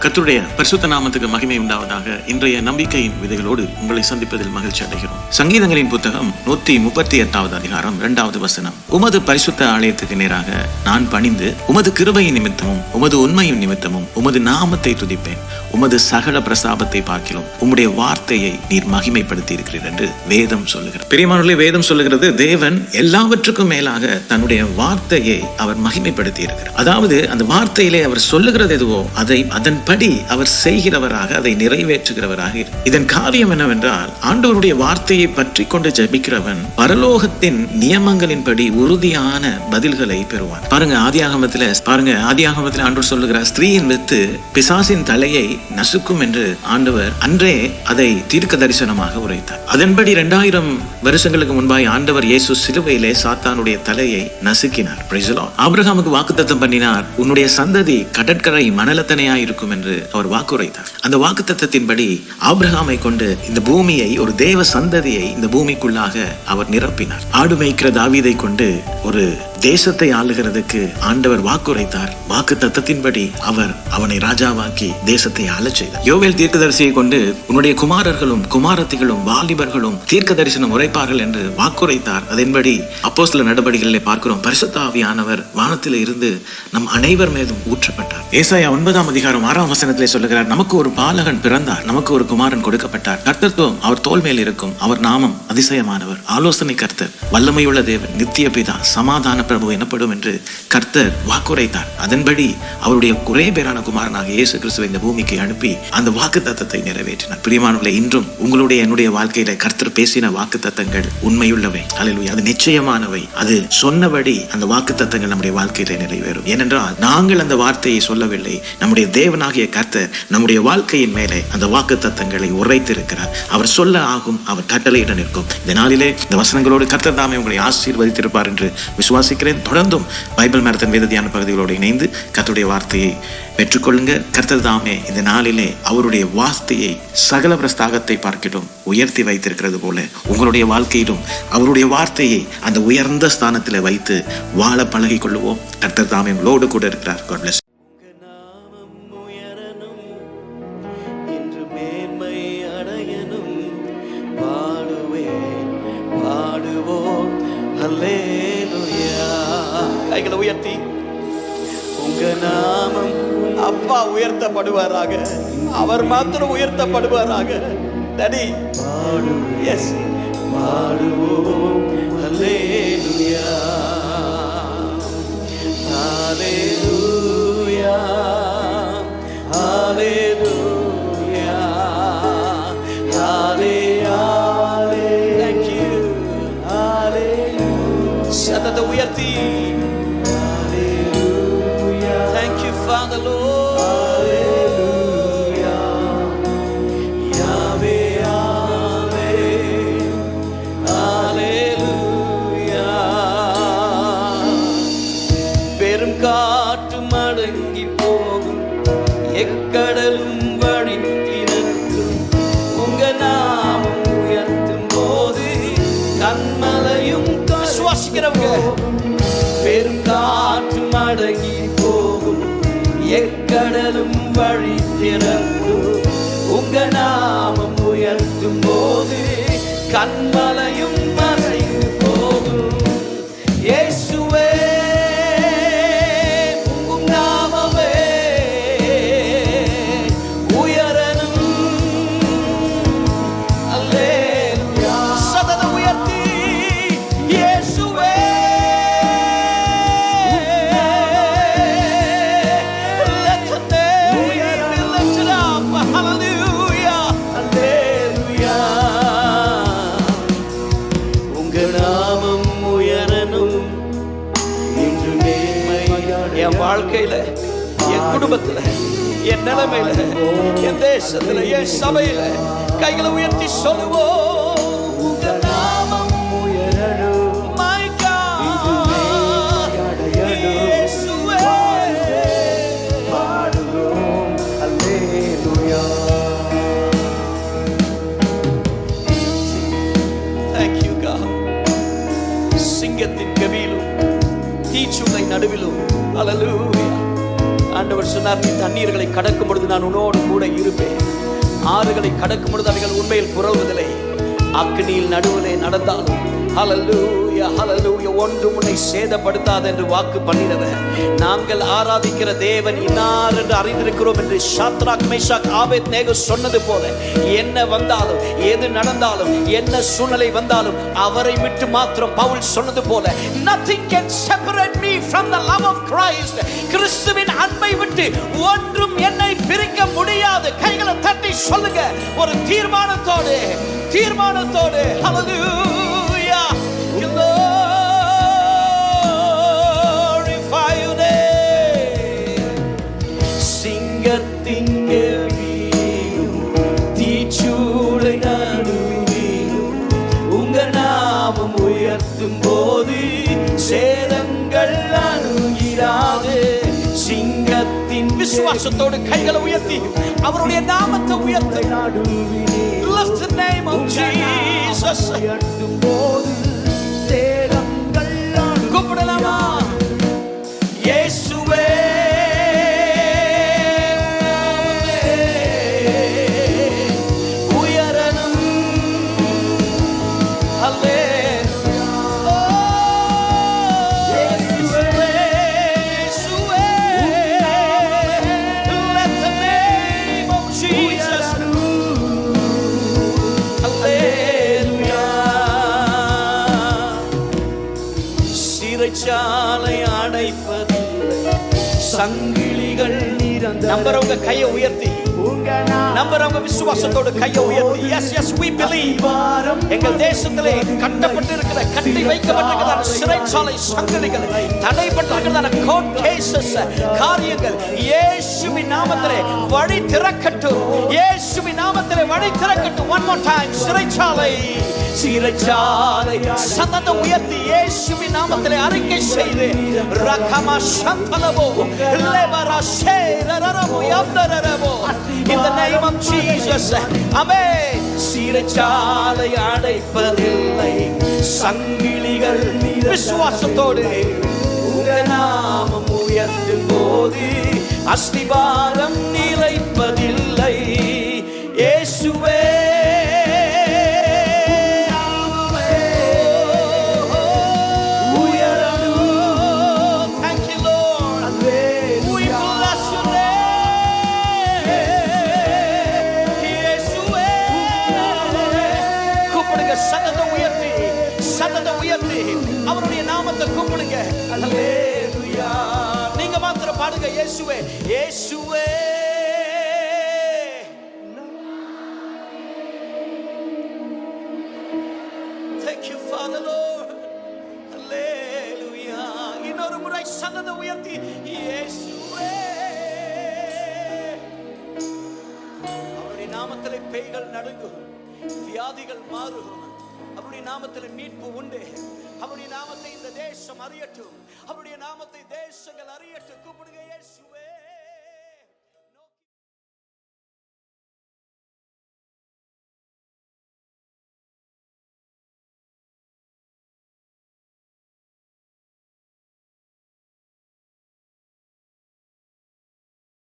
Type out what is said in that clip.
கர்த்தருடைய பரிசுத்த நாமத்துக்கு மகிமை உண்டாவதாக. இன்றைய நம்பிக்கையின் விதைகளோடு உங்களை சந்திப்பதில் மகிழ்ச்சி அடைகிறோம். சங்கீதங்களின் புத்தகம் 138வது அதிகாரம் 2வது வசனம். உமது பரிசுத்த ஆலயத்துக்கு நேராக நான் பணிந்து உமது கிருபையின் நிமித்தமும் உமது உண்மையின் நிமித்தமும் உமது நாமத்தை துதிப்பேன். உமது சகல பிரசாபத்தை பார்க்கிலும் உம்முடைய வார்த்தையை நீர் மகிமைப்படுத்தி இருக்கிறீர் என்று வேதம் சொல்லுகிறது. பிரியமானவர்களே, வேதம் சொல்லுகிறது தேவன் எல்லாவற்றுக்கும் மேலாக தன்னுடைய வார்த்தையை அவர் மகிமைப்படுத்தி இருக்கிறார். அதாவது அந்த வார்த்தையிலே அவர் சொல்லுகிறது எதுவோ அதை அதன்படி அவர் செய்கிறவராக, அதை நிறைவேற்றுகிறவராக. இதன் காரியம் என்னவென்றால், ஆண்டவருடைய வார்த்தையை பற்றி கொண்டு ஜெபிக்கிறவன் பரலோகத்தின் நியமங்களின்படி உறுதியான பதில்களை பெறுவான். பாருங்க, ஆதியாகமத்தில் ஆண்டவர் சொல்லுகிறார், ஸ்திரீயின் வித்து பிசாசின் தலையை நசுக்கும் என்று ஆண்டவர் அன்றே அதை தீர்க்க தரிசனமாக உரைத்தார். அதன்படி 2000 வருஷங்களுக்கு முன்பாய் ஆண்டவர் இயேசு சிலுவையிலே சாத்தானுடைய தலையை நசுக்கினார். ஆபிரகாமுக்கு வாக்குத்தத்தம் பண்ணினார், உன்னுடைய சந்ததி கடற்கரை மணலத்தனையாய் இருக்கும் என்று அவர் வாக்குரைத்தார். அந்த வாக்குத்தத்தத்தின்படி ஆபிரகாமை கொண்டு இந்த பூமியை, ஒரு தேவ சந்ததியை இந்த பூமிக்குள்ளாக அவர் நிரப்பினார். ஆடு மேய்க்கிற தாவீதை கொண்டு ஒரு தேசத்தை ஆளுகிறதுக்கு ஆண்டவர் வாக்குரைத்தார். வாக்கு தத்தத்தின்படி அவர் அவனை ராஜாவாக்கி தேசத்தை ஆளச் செய்தார். யோவேல் தீர்க்கதரிசியை கொண்டு உன்னுடைய குமாரர்களும் குமாரத்திகளும் வாலிபர்களும் தீர்க்க தரிசனம் உரைப்பார்கள் என்று வாக்குரைத்தார். அதன்படி அப்போஸ்தலர் நடபடிகளிலே பார்க்கிறோம், பரிசுத்த ஆவியானவர் வானத்திலே இருந்து நம் அனைவர் மீதும் ஊற்றப்பட்டார். ஏசாயா 9ஆம் அதிகாரம் 6ஆம் வசனத்திலே சொல்லுகிறார், நமக்கு ஒரு பாலகன் பிறந்தார், நமக்கு ஒரு குமாரன் கொடுக்கப்பட்டார், கர்த்தத்துவம் அவர் தோள் மேல் இருக்கும், அவர் நாமம் அதிசயமானவர், ஆலோசனை கர்த்தர், வல்லமையுள்ள தேவன், நித்திய பிதா, சமாதான பிரபு எனப்படும் என்று கர்த்தர் வாக்குரைத்தார். அதன்படி அவருடைய ஒரே பேரான குமாரனாக இயேசு கிறிஸ்துவை இந்த பூமிக்கு அனுப்பி அந்த வாக்கு தத்தத்தை நிறைவேற்றினார். பிரியமானவர்களே, இன்றும் உங்களுடைய என்னுடைய வாழ்க்கையில கர்த்தர் பேசின வாக்கு தத்தங்கள் உண்மையுள்ளவை, அல்லேலூயா, அது நிச்சயமானவை. அது சொன்னபடி அந்த வாக்கு தத்தங்கள் நம்முடைய வாழ்க்கையில நிறைவேறும். ஏனென்றால் நாங்கள் அந்த வார்த்தையை சொல்லவில்லை, நம்முடைய தேவனாகிய கர்த்தர் நம்முடைய வாழ்க்கையின் மேலே அந்த வாக்கு தத்தங்களை உரைத்திருக்கிறார். அவர் சொல்ல ஆகும், அவர் கட்டளையிட நிற்கும். இந்த நாளிலே இந்த வசனங்களோடு கர்த்தர் தாமே உங்களை ஆசீர்வதித்திருப்பார் என்று விசுவாசிக்கிறேன். தொடர்ந்தும் பைபிள் மேரத்தான் வேத தியான பகுதிகளோடு இணைந்து கர்த்தருடைய வார்த்தையை பெற்றுக்கொள்ளுங்க. கர்த்தர் தாமே இந்த நாளிலே அவருடைய வார்த்தையை சகல பிரஸ்தாகத்தை பார்க்கிலும் உயர்த்தி வைத்திருக்கிறது போல உங்களுடைய வாழ்க்கையிலும் அவருடைய வார்த்தையை அந்த உயர்ந்த ஸ்தானத்தில் வைத்து வாழ பழகிக் கொள்ளுவோம். கர்த்தர் தாமே உங்களோடு கூட இருக்கிறார். God bless. கைகளை உயர்த்தி, உங்க நாமம் அப்பா உயர்த்தப்படுவாராக, அவர் மாத்திரம் உயர்த்தப்படுவாராக. டாடி, எஸ், பாடுவோம் ஹல்லேலூயா, ஹல்லேலூயா, ஹல்லேலூயா, ஹல்லேலூயா. Thank you, hallelujah. சத்தத்தை உயர்த்தி, thank you Father Lord, hallelujah, Yahweh, Yahweh, hallelujah. பெரும் காற்று மடங்கி போகும், எக்கடலும் வழித்திருக்கும், உங்க நாமம் உயர்த்தும் போது கண்மலையும் சுவாசிக்கிறவங்க, பெரும் காற்று மடங்கி போகும், எக்கடலும் வழி திறக்கும், உங்க நாமம் உயர்த்தும் போது கண்மலையும் மறைந்து போகும். இயேசுவே, உம் நாமமே உயரணும். அல்லேலூயா. சதத உயர்த்தி, இயேசுவே, என் வாழ்க்கையில, என் குடும்பத்துல, என் நிலைமையில, என் தேசத்துல, என் சபையில கைகளை உயர்த்தி சொல்லுவோம், உங்க நாமம் உயரணும். My God, இயேசுவே, பாடுவோம் ஹல்லேலூயா. Thank you God. சிங்கத்தின் கவியிலும் தீச்சுளை நடுவிலும், அல்லேலூயா, ஆண்டவர் சொன்னார். சொன்னார், நீ தண்ணீர்களை கடக்கும் பொழுது நான் உன்னோடு கூட இருப்பேன். ஆறுகளை கடக்கும் பொழுது அவைகள் உண்மையில் புரள்வதில்லை. அக்னியில் நடுவிலே நடந்தாலும் ஹல்லேலூயா ஹல்லேலூயா ஒன்றும் உன்னை சேதப்படுத்தாது என்று வாக்கு பண்ணினவர். நாங்கள் ஆராதிக்கிற தேவன் இன்னார் என்று அறிந்திருக்கிறோம் என்று ஷாத்ராக் மேஷாக் ஆபேத்நேகோ சொன்னது போல, என்ன வந்தாலும் எது நடந்தாலும் என்ன சூழ்நிலை வந்தாலும் அவரை விட்டு மாத்திரம் பவுல் சொன்னது போல, nothing can separate me from the love of Christ. கிறிஸ்துவின் அன்பை விட்டு ஒன்றும் என்னை பிரிக்க முடியாது. கைகளை தட்டி சொல்லுங்க ஒரு தீர்மானத்தோடு ஹல்லேலூயா. Glorify your name. சிங்கத்தின் கெவியும் தீச்சூளை நடுவிலும் உங்க நாமம் உயர்த்தும் போது சேதங்கள் அணுகிறாது. சிங்கத்தின் விசுவாசத்தோடு கைகளை உயர்த்தி அவருடைய நாமத்தை உயர்த்தி lift the name of Jesus. கூப்பிடலாமா? இயேசுவே உயரணும். சிறைச்சாலை அடைப்பதில்லை, சங்கிலிகள் நம்புறவங்க கையை உயர்த்தி, நம்புறவங்க விசுவாசத்தோடு கையை உயர்த்தி yes yes we believe. எங்கள் தேசத்திலே கட்டப்பட்டிருக்கிற கட்டி வைக்கப்பட்டிருக்கிற சிறைச்சாலை சங்கிலிகள், தடைப்பட்டிருக்கிற கோர்ட் கேசஸ், காரியங்கள் இயேசுவின் நாமத்திலே வழி திறக்கட்டும். இயேசுவின் நாமத்திலே வழி திறக்கட்டும். one more time. சிறைச்சாலை சத்தத்தை உயர்த்தி இயேசுவின் நாமத்திலே அறிக்கை செய்து ரகமா சந்தலபோ லெபரா ஷேரரரபோ யந்தரரபோ in the name of Jesus. ஆமென். சிறைச்சாலை அடைப்பதில்லை, சங்கிலிகள் விசுவாசத்தோடு உங்க நாமம் உயர்த்தும் போது அஸ்திபாரம் நிலைப்பதில்லை. இயேசுவே சத்தத்தை உயர்த்தி அவருடைய நாமத்தை கூப்பிடுங்க. ஹல்லேலூயா. நீங்க மாத்திரம் பாடுங்க, இயேசுவே இயேசுவே. Thank you Father Lord. ஹல்லேலூயா. இன்னொரு முறை சத்தத்தை உயர்த்தி இயேசுவே. அவருடைய நாமத்திலே பேய்கள் நடுங்கும், வியாதிகள் மாறும். அவருடைய நாமத்தில் மீட்பு உண்டு. அவருடைய நாமத்தை இந்த தேசம் அறியட்டும். அவருடைய நாமத்தை தேசங்கள் அறியட்டும். கூப்பிடுங்க இயேசுவே.